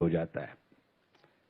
हो जाता है।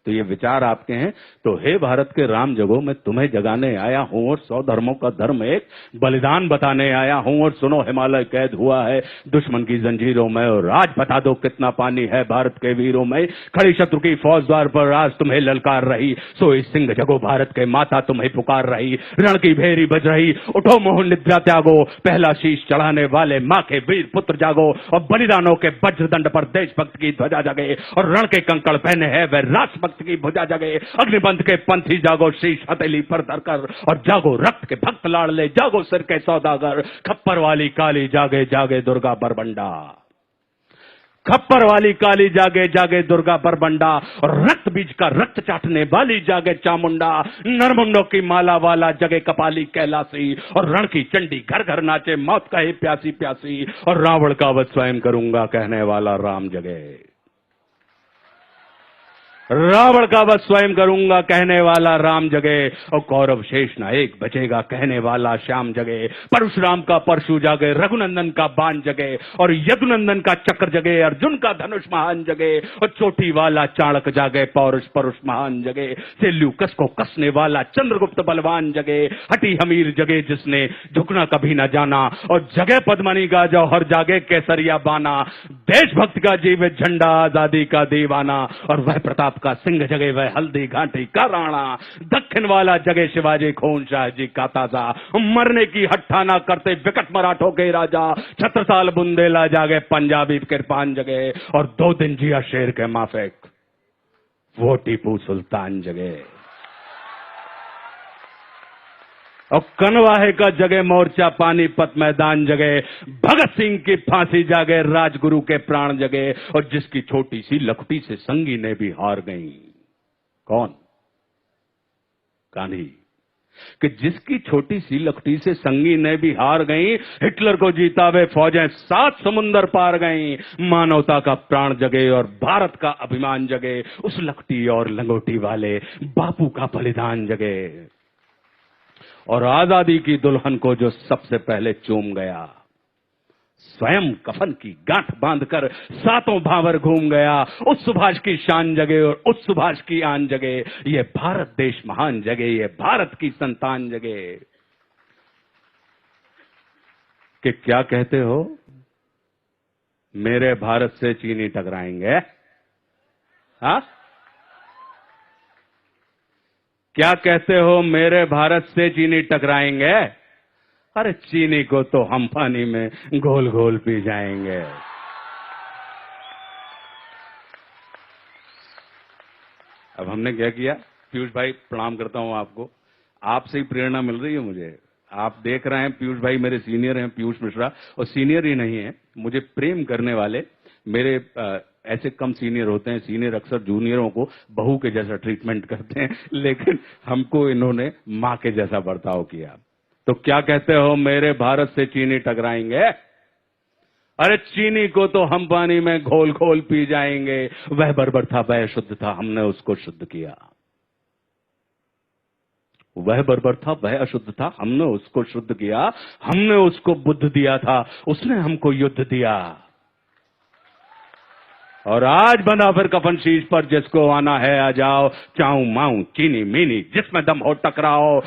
तो ये विचार आपके हैं। तो हे भारत के राम जगो, मैं तुम्हें जगाने आया हूं और 100 धर्मों का धर्म एक बलिदान बताने आया हूं। और सुनो, हिमालय कैद हुआ है दुश्मन की जंजीरों में, और आज बता दो कितना पानी है भारत के वीरों में। खड़ी शत्रु की फौज द्वार पर आज तुम्हें ललकार रही, सोई सिंह जगो भारत के माता तुम्हें पुकार रही। रण की भेरी बज रही, उठो मोह निद्रा त्यागो, पहला शीश चढ़ाने वाले माँ के वीर पुत्र जागो। और बलिदानों के वज्रदंड पर देशभक्त की ध्वजा जगे, और रण के कंकड़ पहने हैं वह राष्ट्रभक्त की भुजा जगे। अग्निबंध के पंथी जागो, शीश हथेली पर धरकर, और जागो रक्त के भक्त लाडले, जागो सिर के सौदागर। खप्पर वाली काली जागे जागे दुर्गा बरबंडा, खप्पर वाली काली जागे जागे दुर्गा बरबंडा। और रक्त बीज का रक्त चाटने वाली जागे चामुंडा। नरमुंडों की माला वाला जगे कपाली कैलासी, और रण की चंडी घर घर नाचे मौत कहे प्यासी प्यासी। और रावण का वध स्वयं करूंगा कहने वाला राम जगे, रावण का वध स्वयं करूंगा कहने वाला राम जगे। और कौरव शेष नायक बचेगा कहने वाला श्याम जगे। परशुराम का परशु जागे, रघुनंदन का बाण जगे, और यदुनंदन का चक्र जगे, अर्जुन का धनुष महान जगे। और चोटी वाला चाणक जागे, पौरुष परुष महान जगे। सेल्यूकस को कसने वाला चंद्रगुप्त बलवान जगे। हटी हमीर जगे जिसने झुकना कभी न जाना, और जगे पद्मनी का जौहर जागे केसरिया बाना। देशभक्त का जीवित झंडा, आजादी का दीवाना। और वह प्रताप का सिंह जगे, वह हल्दी घाटी का राणा। दक्षिण वाला जगे शिवाजी खून शाह जी का ताजा, मरने की हट्ठाना करते विकट मराठों के राजा। छत्रसाल बुंदेला जागे, पंजाबी कृपान जगे, और 2 दिन जिया शेर के माफिक वो टीपू सुल्तान जगे। और कनवाहे का जगे मोर्चा, पानीपत मैदान जगे। भगत सिंह की फांसी जागे, राजगुरु के प्राण जगे। और जिसकी छोटी सी लखटी से संगी ने भी हार गई, कौन? गांधी। कि जिसकी छोटी सी लखटी से संगी ने भी हार गई, हिटलर को जीता वे फौजें 7 समुंदर पार गई। मानवता का प्राण जगे और भारत का अभिमान जगे। उस लखटी और लंगोटी वाले बापू का बलिदान जगे। और आजादी की दुल्हन को जो सबसे पहले चूम गया, स्वयं कफन की गांठ बांधकर 7 भावर घूम गया। उस सुभाष की शान जगे और उस सुभाष की आन जगे। ये भारत देश महान जगे, ये भारत की संतान जगे। कि क्या कहते हो, मेरे भारत से चीनी टकराएंगे? हाँ, क्या कहते हो, मेरे भारत से चीनी टकराएंगे? अरे चीनी को तो हम पानी में घोल घोल पी जाएंगे। अब हमने क्या किया? पीयूष भाई प्रणाम करता हूं आपको, आपसे ही प्रेरणा मिल रही है मुझे। आप देख रहे हैं पीयूष भाई मेरे सीनियर हैं, पीयूष मिश्रा, और सीनियर ही नहीं है, मुझे प्रेम करने वाले मेरे ऐसे कम सीनियर होते हैं। सीनियर अक्सर जूनियरों को बहू के जैसा ट्रीटमेंट करते हैं, लेकिन हमको इन्होंने मां के जैसा बर्ताव किया। तो क्या कहते हो, मेरे भारत से चीनी टकराएंगे? अरे चीनी को तो हम पानी में घोल घोल पी जाएंगे। वह बर्बर था, वह शुद्ध था, हमने उसको शुद्ध किया। वह बर्बर था, वह अशुद्ध था, हमने उसको शुद्ध किया। हमने उसको बुद्ध दिया था, उसने हमको युद्ध दिया। और आज बंधा फिर कफन शीश पर, जिसको आना है आ जाओ। चाऊ माऊ चीनी मीनी जिसमें दम हो टकराओ,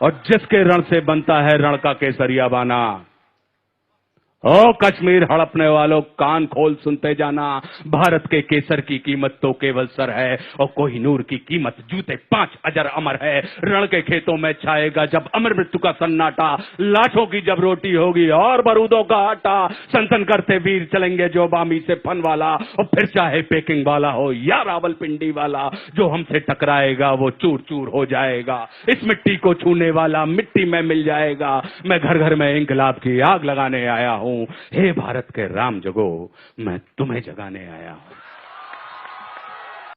और जिसके रण से बनता है रण का केसरिया बाना। ओ कश्मीर हड़पने वालों, कान खोल सुनते जाना। भारत के केसर की कीमत तो केवल सर है, और कोहिनूर की कीमत जूते 5 अजर अमर है। रण के खेतों में छाएगा जब अमर मृत्यु का सन्नाटा। लाठों की जब रोटी होगी और बारूदों का आटा। संतन करते वीर चलेंगे जो बामी से फन वाला, और फिर चाहे पेकिंग वाला हो या रावलपिंडी वाला। जो हमसे टकराएगा वो चूर चूर हो जाएगा। इस मिट्टी को छूने वाला मिट्टी में मिल जाएगा। मैं घर घर में इंकलाब की आग लगाने आया हूं। हे भारत के राम जगो, मैं तुम्हें जगाने आया हूं।